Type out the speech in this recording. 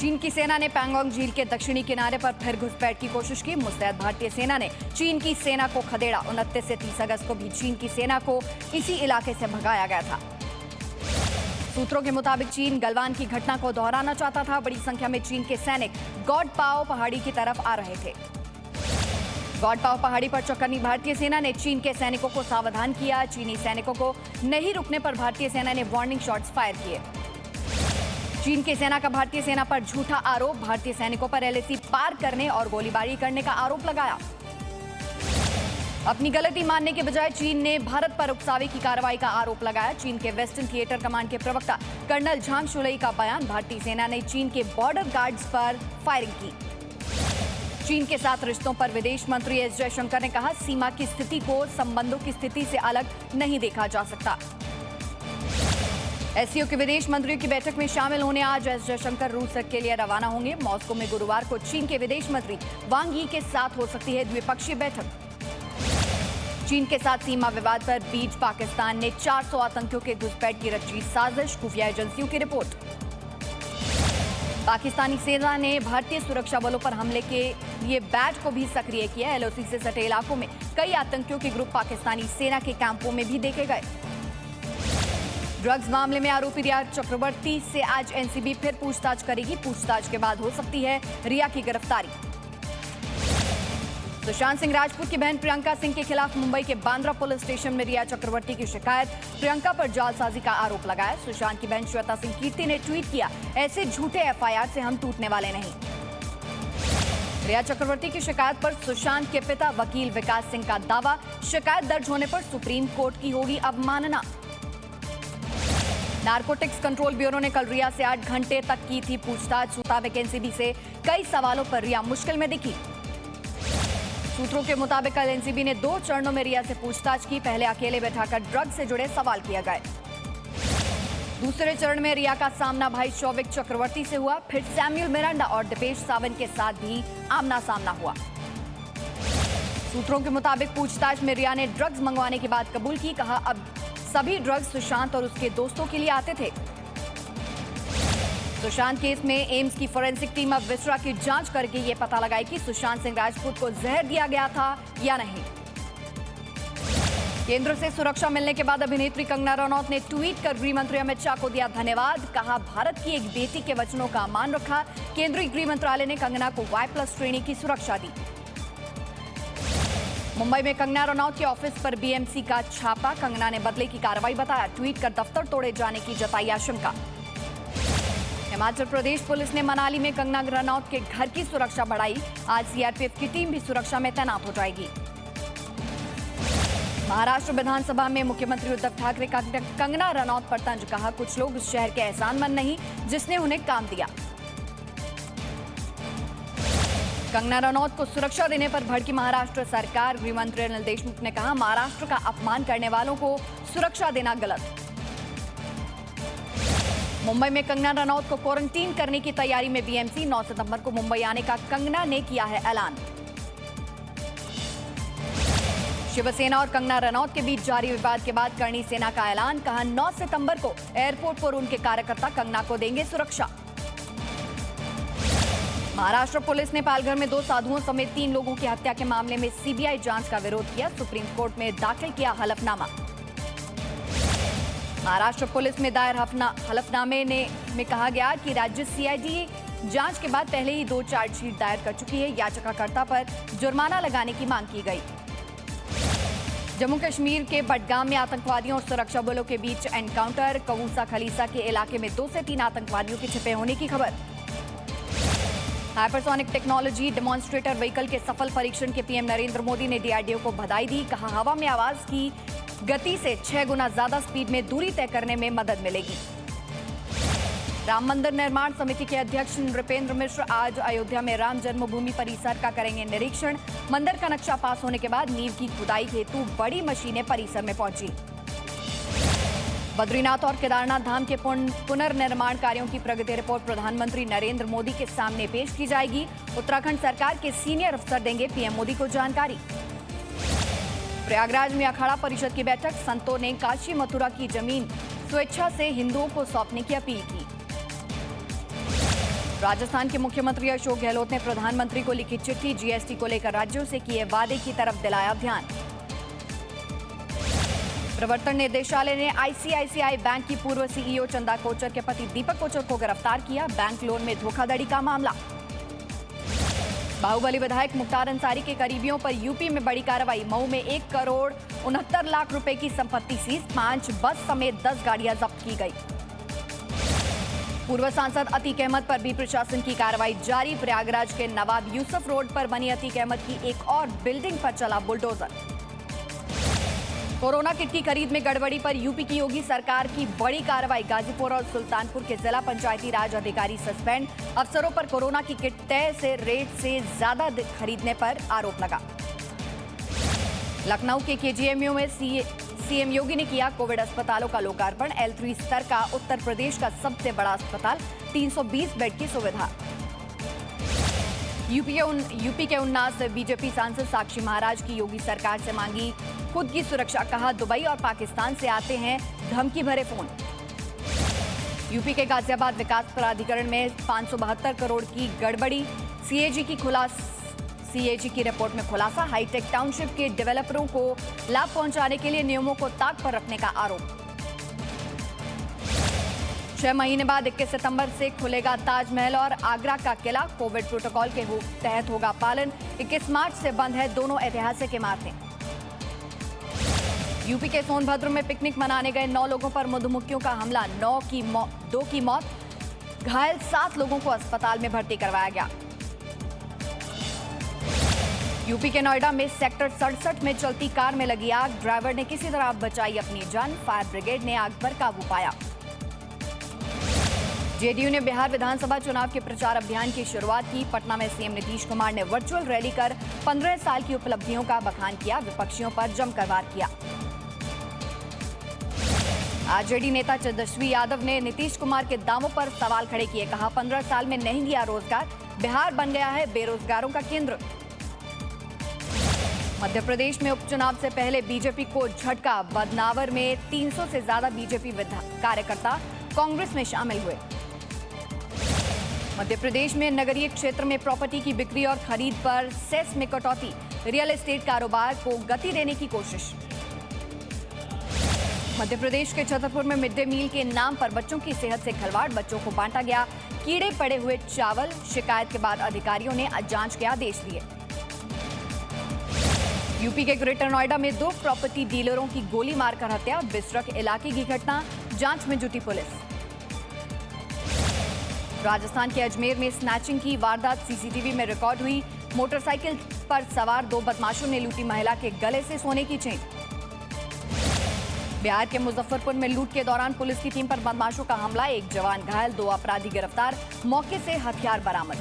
चीन की सेना ने पैंगोंग झील के दक्षिणी किनारे पर फिर घुसपैठ की कोशिश की। मुस्तैद भारतीय सेना ने चीन की सेना को खदेड़ा। 29 से 30 अगस्त को भी चीन की सेना को इसी इलाके से भगाया गया था। सूत्रों के मुताबिक चीन गलवान की घटना को दोहराना चाहता था। बड़ी संख्या में चीन के सैनिक गॉड पाओ पहाड़ी की तरफ आ रहे थे। गॉड पाओ पहाड़ी पर चौकन्नी भारतीय सेना ने चीन के सैनिकों को सावधान किया। चीनी सैनिकों को नहीं रुकने पर भारतीय सेना ने वार्निंग शॉट्स फायर किए। चीन की सेना का भारतीय सेना पर झूठा आरोप। भारतीय सैनिकों पर एलएसी पार करने और गोलीबारी करने का आरोप लगाया। अपनी गलती मानने के बजाय चीन ने भारत पर उकसावे की कार्रवाई का आरोप लगाया। चीन के वेस्टर्न थिएटर कमांड के प्रवक्ता कर्नल झांग शुलई का बयान। भारतीय सेना ने चीन के बॉर्डर गार्ड्स पर फायरिंग की। चीन के साथ रिश्तों पर विदेश मंत्री एस जयशंकर ने कहा, सीमा की स्थिति को संबंधों की स्थिति से अलग नहीं देखा जा सकता। एससीओ के विदेश मंत्रियों की बैठक में शामिल होने आज एस जयशंकर रूस के लिए रवाना होंगे। मॉस्को में गुरुवार को चीन के विदेश मंत्री वांग यी के साथ हो सकती है द्विपक्षीय बैठक। चीन के साथ सीमा विवाद पर बीच पाकिस्तान ने 400 आतंकियों के घुसपैठ की रची साजिश। खुफिया एजेंसियों की रिपोर्ट। पाकिस्तानी सेना ने भारतीय सुरक्षा बलों पर हमले के लिए बैट को भी सक्रिय किया। एलओसी से सटे इलाकों में कई आतंकियों के ग्रुप पाकिस्तानी सेना के कैंपों में भी देखे गए। ड्रग्स मामले में आरोपी रिया चक्रवर्ती से आज एनसीबी फिर पूछताछ करेगी। पूछताछ के बाद हो सकती है रिया की गिरफ्तारी। सुशांत सिंह राजपूत की बहन प्रियंका सिंह के खिलाफ मुंबई के बांद्रा पुलिस स्टेशन में रिया चक्रवर्ती की शिकायत। प्रियंका पर जालसाजी का आरोप लगाया। सुशांत की बहन श्वेता सिंह कीर्ति ने ट्वीट किया, ऐसे झूठे एफआईआर से हम टूटने वाले नहीं। रिया चक्रवर्ती की शिकायत पर सुशांत के पिता वकील विकास सिंह का दावा, शिकायत दर्ज होने पर सुप्रीम कोर्ट की होगी अवमानना। नारकोटिक्स कंट्रोल ब्यूरो ने कल रिया से 8 घंटे तक की थी पूछताछ। मुताबिक एनसीबी से कई सवालों पर रिया मुश्किल में दिखी। सूत्रों के मुताबिक कल एनसीबी ने 2 चरणों में रिया से पूछताछ की। पहले अकेले बैठाकर ड्रग्स से जुड़े सवाल किए गए। दूसरे चरण में रिया का सामना भाई शौविक चक्रवर्ती से हुआ। फिर सैमुअल मिरांडा और दीपेश सावंत के साथ भी आमना सामना हुआ। सूत्रों के मुताबिक पूछताछ में रिया ने ड्रग्स मंगवाने की बात कबूल की। कहा, अब सभी ड्रग्स सुशांत और उसके दोस्तों के लिए आते थे। सुशांत केस में एम्स की फोरेंसिक टीम अब विसरा की जांच करके ये पता लगाई कि सुशांत सिंह राजपूत को जहर दिया गया था या नहीं। केंद्र से सुरक्षा मिलने के बाद अभिनेत्री कंगना रनौत ने ट्वीट कर गृह मंत्री अमित शाह को दिया धन्यवाद। कहा, भारत की एक बेटी के वचनों का मान रखा। केंद्रीय गृह मंत्रालय ने कंगना को Y+ श्रेणी की सुरक्षा दी। मुंबई में कंगना रनौत के ऑफिस पर बीएमसी का छापा। कंगना ने बदले की कार्रवाई बताया। ट्वीट कर दफ्तर तोड़े जाने की जताई आशंका। हिमाचल प्रदेश पुलिस ने मनाली में कंगना रनौत के घर की सुरक्षा बढ़ाई। आज सीआरपीएफ की टीम भी सुरक्षा में तैनात हो जाएगी। महाराष्ट्र विधानसभा में मुख्यमंत्री उद्धव ठाकरे का कंगना रनौत पर तंज। कहा, कुछ लोग उस शहर के एहसानमंद नहीं जिसने उन्हें काम दिया। कंगना रनौत को सुरक्षा देने पर भड़की महाराष्ट्र सरकार। गृह मंत्री अनिल देशमुख ने कहा, महाराष्ट्र का अपमान करने वालों को सुरक्षा देना गलत। मुंबई में कंगना रनौत को क्वारंटीन करने की तैयारी में बीएमसी। 9 सितंबर को मुंबई आने का कंगना ने किया है ऐलान। शिवसेना और कंगना रनौत के बीच जारी विवाद के बाद करणी सेना का ऐलान। कहा, 9 सितंबर को एयरपोर्ट पर उनके कार्यकर्ता कंगना को देंगे सुरक्षा। महाराष्ट्र पुलिस ने पालघर में 2 साधुओं समेत 3 लोगों की हत्या के मामले में सीबीआई जांच का विरोध किया। सुप्रीम कोर्ट में दाखिल किया हलफनामा। महाराष्ट्र पुलिस में दायर हलफनामे में कहा गया कि राज्य सीआईडी जांच के बाद पहले ही 2 चार्जशीट दायर कर चुकी है। याचिकाकर्ता पर जुर्माना लगाने की मांग की गई। जम्मू कश्मीर के बडगाम में आतंकवादियों और सुरक्षा बलों के बीच एनकाउंटर। कवूसा खलीसा के इलाके में 2 से 3 आतंकवादियों के छिपे होने की खबर। हाइपरसोनिक टेक्नोलॉजी डेमोन्स्ट्रेटर व्हीकल के सफल परीक्षण के पीएम नरेंद्र मोदी ने डीआरडीओ को बधाई दी। कहा, हवा में आवाज की गति से 6 गुना ज्यादा स्पीड में दूरी तय करने में मदद मिलेगी। राम मंदिर निर्माण समिति के अध्यक्ष नृपेंद्र मिश्र आज अयोध्या में राम जन्मभूमि परिसर का करेंगे निरीक्षण। मंदिर का नक्शा पास होने के बाद नींव की खुदाई हेतु बड़ी मशीनें परिसर में पहुंची। बद्रीनाथ और केदारनाथ धाम के पुनर्निर्माण कार्यों की प्रगति रिपोर्ट प्रधानमंत्री नरेंद्र मोदी के सामने पेश की जाएगी। उत्तराखंड सरकार के सीनियर अफसर देंगे पीएम मोदी को जानकारी। प्रयागराज में अखाड़ा परिषद की बैठक। संतों ने काशी मथुरा की जमीन स्वेच्छा से हिंदुओं को सौंपने की अपील की। राजस्थान के मुख्यमंत्री अशोक गहलोत ने प्रधानमंत्री को लिखी चिट्ठी, जीएसटी को लेकर राज्यों से किए वादे की तरफ दिलाया ध्यान। प्रवर्तन निदेशालय ने आईसीआईसीआई बैंक की पूर्व सीईओ चंदा कोचर के पति दीपक कोचर को गिरफ्तार किया, बैंक लोन में धोखाधड़ी का मामला। बाहुबली विधायक मुख्तार अंसारी के करीबियों पर यूपी में बड़ी कार्रवाई, मऊ में 1,69,00,000 रुपए की संपत्ति सीज, 5 बस समेत 10 गाड़ियां जब्त की गई। पूर्व सांसद अतीक अहमद पर भी प्रशासन की कार्रवाई जारी, प्रयागराज के नवाब यूसुफ रोड पर बनी अतीक अहमद की एक और बिल्डिंग पर चला बुलडोजर। कोरोना किट की खरीद में गड़बड़ी पर यूपी की योगी सरकार की बड़ी कार्रवाई, गाजीपुर और सुल्तानपुर के जिला पंचायती राज अधिकारी सस्पेंड, अफसरों पर कोरोना की किट तय से रेट से ज्यादा खरीदने पर आरोप लगा। लखनऊ के केजीएमयू में सीएम योगी ने किया कोविड अस्पतालों का लोकार्पण, L3 स्तर का उत्तर प्रदेश का सबसे बड़ा अस्पताल, 320 बेड की सुविधा। यूपी के उन्नाव से बीजेपी सांसद साक्षी महाराज की योगी सरकार से मांगी खुद की सुरक्षा, कहा दुबई और पाकिस्तान से आते हैं धमकी भरे फोन। यूपी के गाजियाबाद विकास प्राधिकरण में 572 करोड़ की गड़बड़ी, सीएजी की रिपोर्ट में खुलासा, हाईटेक टाउनशिप के डेवलपरों को लाभ पहुंचाने के लिए नियमों को ताक पर रखने का आरोप। 6 महीने बाद 21 सितंबर से खुलेगा ताजमहल और आगरा का किला, कोविड प्रोटोकॉल के तहत होगा पालन, 21 मार्च से बंद है दोनों ऐतिहासिक इमारतें। यूपी के सोनभद्र में पिकनिक मनाने गए 9 लोगों पर मधुमक्खियों का हमला, 2 की मौत, घायल 7 लोगों को अस्पताल में भर्ती करवाया गया। यूपी के नोएडा में सेक्टर 67 में चलती कार में लगी आग, ड्राइवर ने किसी तरह बचाई अपनी जान, फायर ब्रिगेड ने आग पर काबू पाया। जेडीयू ने बिहार विधानसभा चुनाव के प्रचार अभियान की शुरुआत की, पटना में सीएम नीतीश कुमार ने वर्चुअल रैली कर 15 साल की उपलब्धियों का बखान किया, विपक्षियों पर जमकर वार किया। आरजेडी नेता तेजस्वी यादव ने नीतीश कुमार के दावों पर सवाल खड़े किए, कहा 15 साल में नहीं दिया रोजगार, बिहार बन गया है बेरोजगारों का केंद्र। मध्य प्रदेश में उपचुनाव से पहले बीजेपी को झटका, बदनावर में 300 से ज्यादा बीजेपी कार्यकर्ता कांग्रेस में शामिल हुए। मध्य प्रदेश में नगरीय क्षेत्र में प्रॉपर्टी की बिक्री और खरीद पर सेस में कटौती, रियल एस्टेट कारोबार को गति देने की कोशिश। मध्य प्रदेश के छतरपुर में मिड डे मील के नाम पर बच्चों की सेहत से खिलवाड़, बच्चों को बांटा गया कीड़े पड़े हुए चावल, शिकायत के बाद अधिकारियों ने जांच के आदेश दिए। यूपी के ग्रेटर नोएडा में 2 प्रॉपर्टी डीलरों की गोली मारकर हत्या, बिसरख इलाके की घटना, जांच में जुटी पुलिस। राजस्थान के अजमेर में स्नैचिंग की वारदात सीसीटीवी में रिकॉर्ड हुई, मोटरसाइकिल पर सवार 2 बदमाशों ने लूटी महिला के गले से सोने की चेन। बिहार के मुजफ्फरपुर में लूट के दौरान पुलिस की टीम पर बदमाशों का हमला, 1 जवान घायल, 2 अपराधी गिरफ्तार, मौके से हथियार बरामद।